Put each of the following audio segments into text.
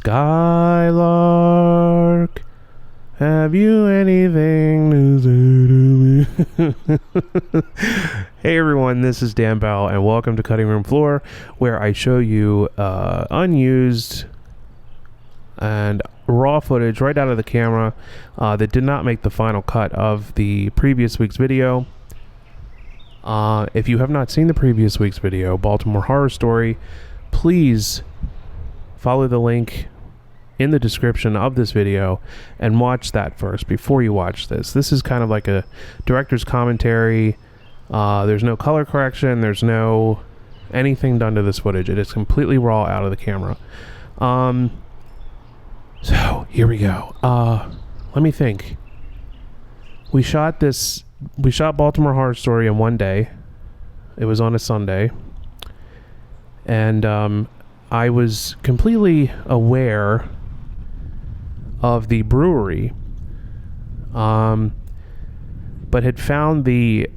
Skylark, have you anything to say to me? Hey everyone, this is Dan Bell, and welcome to Cutting Room Floor, where I show you unused and raw footage right out of the camera that did not make the final cut of the previous week's video. If you have not seen the previous week's video, Baltimore Horror Story, please follow the link in the description of this video and watch that first before you watch this. This is kind of like a director's commentary. There's no color correction. There's no anything done to this footage. It is completely raw out of the camera. So here we go. Let me think. We shot Baltimore Horror Story in one day. It was on a Sunday. And I was completely aware of the brewery, but had found the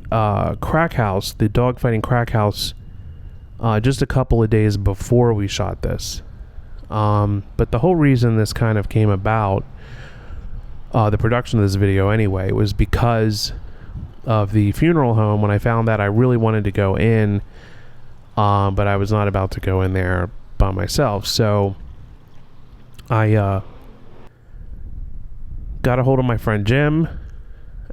crack house, the dogfighting crack house, just a couple of days before we shot this. But the whole reason this kind of came about, the production of this video anyway, was because of the funeral home. When I found that, I really wanted to go in, but I was not about to go in there by myself. So I got a hold of my friend Jim,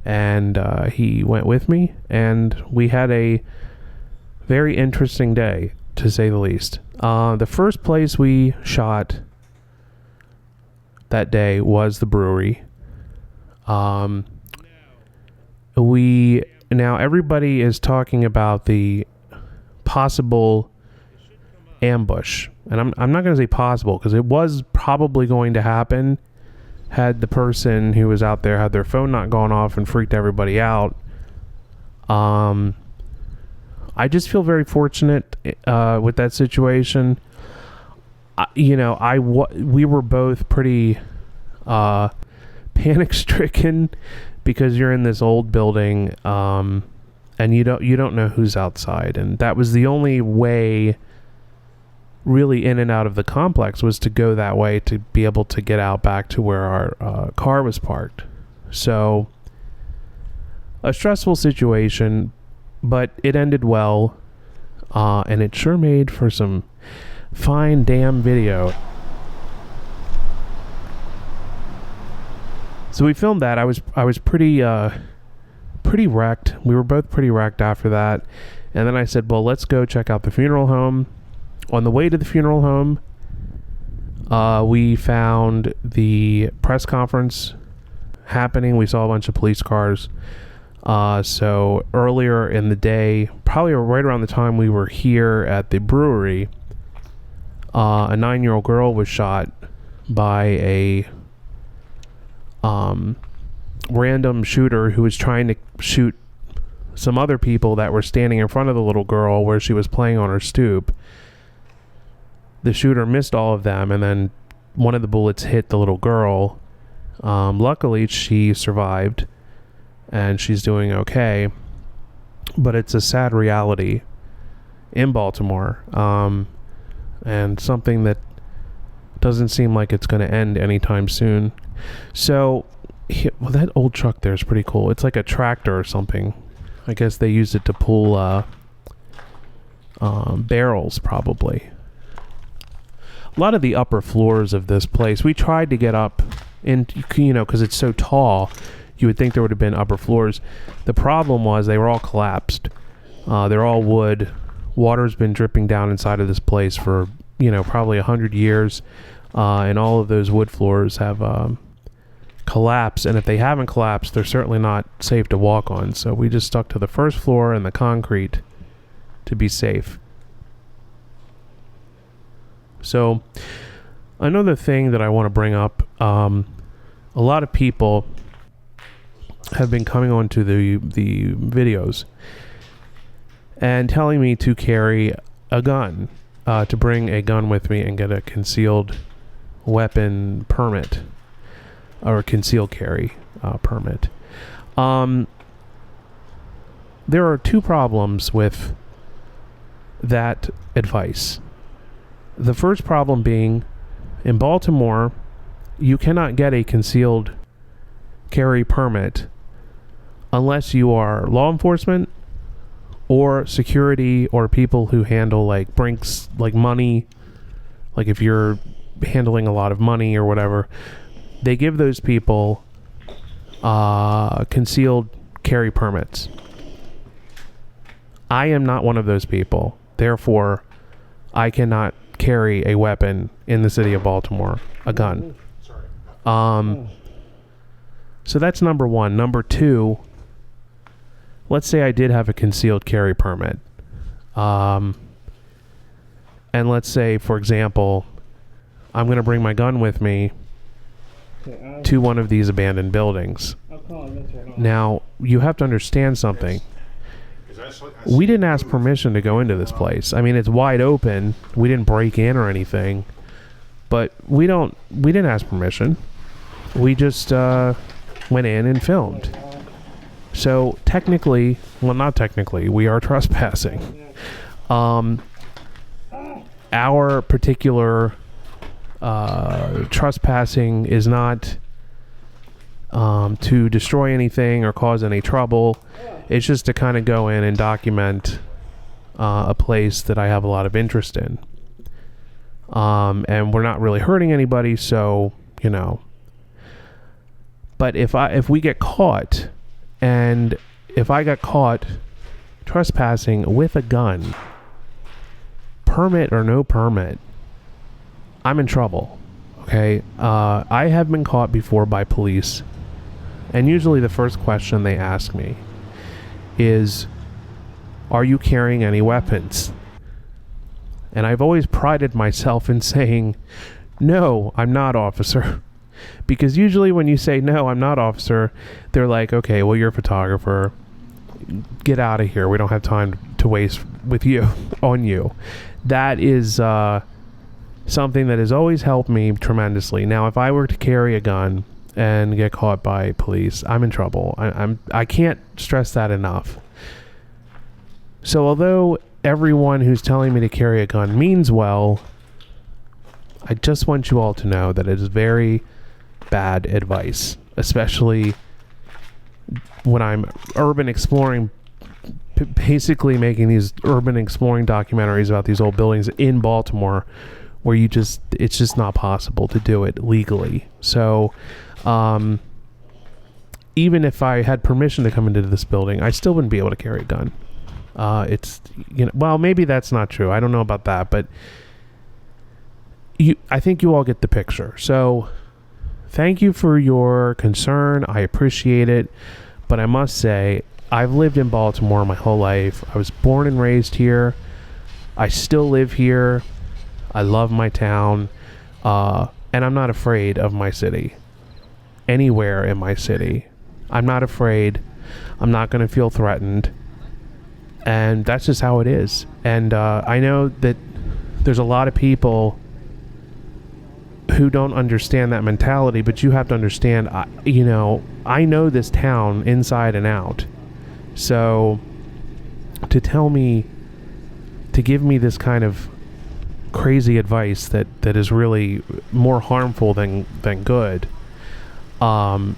and he went with me, and we had a very interesting day, to say the least. The first place we shot that day was the brewery. Now everybody is talking about the possible ambush, and I'm not going to say possible, because it was probably going to happen had the person who was out there had their phone not gone off and freaked everybody out. I just feel very fortunate with that situation. We were both pretty panic stricken, because you're in this old building, and you don't know who's outside, and that was the only way really in and out of the complex, was to go that way to be able to get out back to where our car was parked. So a stressful situation, but it ended well, and it sure made for some fine damn video. So we filmed that. I was pretty wrecked. We were both pretty wrecked after that. And then I said, well, let's go check out the funeral home. On the way to the funeral home, we found the press conference happening. We saw a bunch of police cars. So earlier in the day, probably right around the time we were here at the brewery, a 9-year-old girl was shot by a random shooter who was trying to shoot some other people that were standing in front of the little girl where she was playing on her stoop. The shooter missed all of them, and then one of the bullets hit the little girl. Luckily, she survived, and she's doing okay. But it's a sad reality in Baltimore, and something that doesn't seem like it's going to end anytime soon. So, that old truck there is pretty cool. It's like a tractor or something. I guess they used it to pull barrels, probably. A lot of the upper floors of this place, we tried to get up in, because it's so tall, you would think there would have been upper floors. The problem was they were all collapsed. They're all wood. Water's been dripping down inside of this place for, probably 100 years. And all of those wood floors have collapsed. And if they haven't collapsed, they're certainly not safe to walk on. So we just stuck to the first floor and the concrete to be safe. So another thing that I want to bring up, a lot of people have been coming onto the videos and telling me to carry a gun, to bring a gun with me and get a concealed weapon permit, or a concealed carry permit. There are two problems with that advice. The first problem being in Baltimore, you cannot get a concealed carry permit unless you are law enforcement or security or people who handle like brinks, like money. Like if you're handling a lot of money or whatever, they give those people concealed carry permits. I am not one of those people. Therefore, I cannot carry a weapon in the city of Baltimore, a gun. So that's number one. Number two, let's say I did have a concealed carry permit. And let's say, for example, I'm going to bring my gun with me to one of these abandoned buildings. Now, you have to understand something. We didn't ask permission to go into this place. I mean, it's wide open. We didn't break in or anything. But we didn't ask permission. We just went in and filmed. So technically, well, not technically, we are trespassing. Our particular trespassing is not to destroy anything or cause any trouble. It's just to kind of go in and document a place that I have a lot of interest in. And we're not really hurting anybody, so, you know. But if we get caught, and if I got caught trespassing with a gun, permit or no permit, I'm in trouble. Okay? I have been caught before by police, and usually the first question they ask me is, are you carrying any weapons? And I've always prided myself in saying, no, I'm not, officer. Because usually when you say, no, I'm not, officer, they're like, okay, well, you're a photographer. Get out of here. We don't have time to waste with you, on you. That is something that has always helped me tremendously. Now, if I were to carry a gun and get caught by police, I'm in trouble. I can't stress that enough. So although everyone who's telling me to carry a gun means well, I just want you all to know that it is very bad advice, especially when I'm urban exploring, basically making these urban exploring documentaries about these old buildings in Baltimore, where it's just not possible to do it legally. So even if I had permission to come into this building, I still wouldn't be able to carry a gun. It's, you know, well, maybe that's not true. I don't know about that, but I think you all get the picture. So thank you for your concern. I appreciate it. But I must say, I've lived in Baltimore my whole life. I was born and raised here. I still live here. I love my town. And I'm not afraid of my city. Anywhere in my city. I'm not afraid. I'm not going to feel threatened. And that's just how it is. And I know that there's a lot of people who don't understand that mentality, but you have to understand, I know this town inside and out. So to give me this kind of crazy advice that is really more harmful than good, I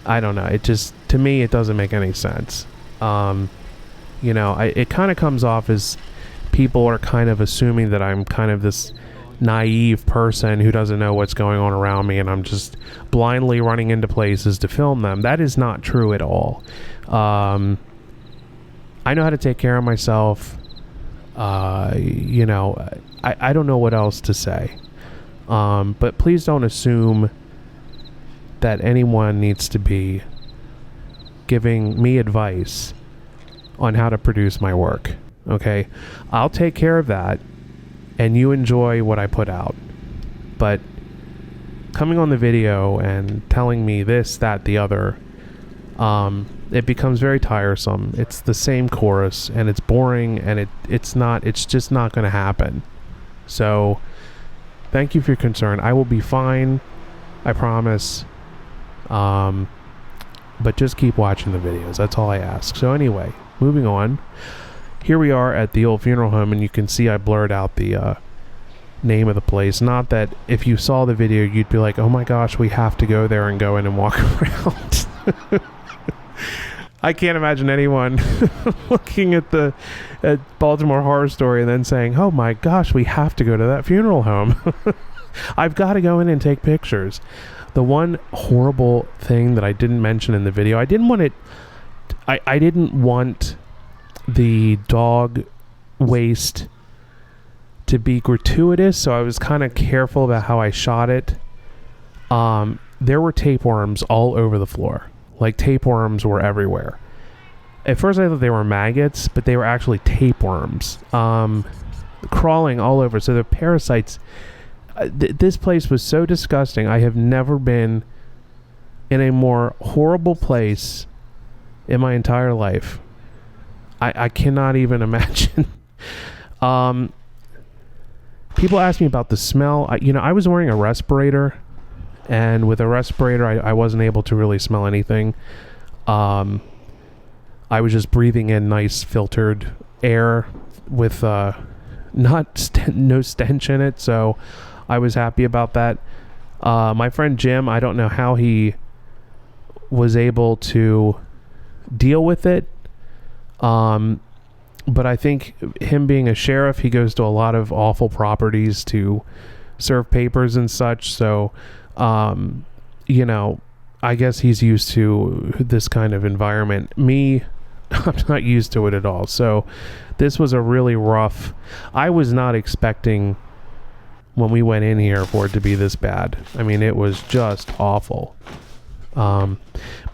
don't know. It just, to me, it doesn't make any sense. It kind of comes off as people are kind of assuming that I'm kind of this naive person who doesn't know what's going on around me, and I'm just blindly running into places to film them. That is not true at all. I know how to take care of myself. I don't know what else to say. But please don't assume that anyone needs to be giving me advice on how to produce my work. Okay? I'll take care of that, and you enjoy what I put out. But coming on the video and telling me this, that, the other, it becomes very tiresome. It's the same chorus, and it's boring, and it's just not going to happen. So thank you for your concern. I will be fine, I promise. But just keep watching the videos. That's all I ask. So anyway, moving on. Here we are at the old funeral home, and you can see I blurred out the name of the place. Not that if you saw the video, you'd be like, oh my gosh, we have to go there and go in and walk around. I can't imagine anyone looking at Baltimore Horror Story and then saying, oh my gosh, we have to go to that funeral home. I've got to go in and take pictures. The one horrible thing that I didn't mention in the video, I didn't want the dog waste to be gratuitous, so I was kind of careful about how I shot it. There were tapeworms all over the floor. Like, tapeworms were everywhere. At first I thought they were maggots, but they were actually tapeworms crawling all over. So the parasites, this place was so disgusting. I have never been in a more horrible place in my entire life. I cannot even imagine. People ask me about the smell. I was wearing a respirator, and with a respirator, I wasn't able to really smell anything. I was just breathing in nice filtered air with no stench in it, so I was happy about that. My friend Jim, I don't know how he was able to deal with it, but I think him being a sheriff, he goes to a lot of awful properties to serve papers and such, so I guess he's used to this kind of environment. Me, I'm not used to it at all. So this was a really rough... I was not expecting when we went in here for it to be this bad. I mean, it was just awful. But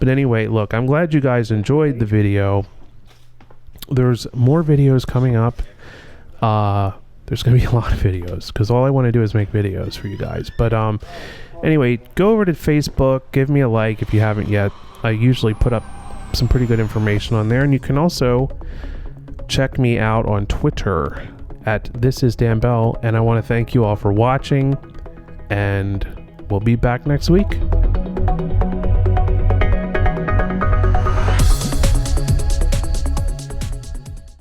anyway, look, I'm glad you guys enjoyed the video. There's more videos coming up. There's going to be a lot of videos because all I want to do is make videos for you guys. But anyway, go over to Facebook, give me a like if you haven't yet. I usually put up some pretty good information on there, and you can also check me out on Twitter at This Is Dan Bell, and I want to thank you all for watching, and we'll be back next week.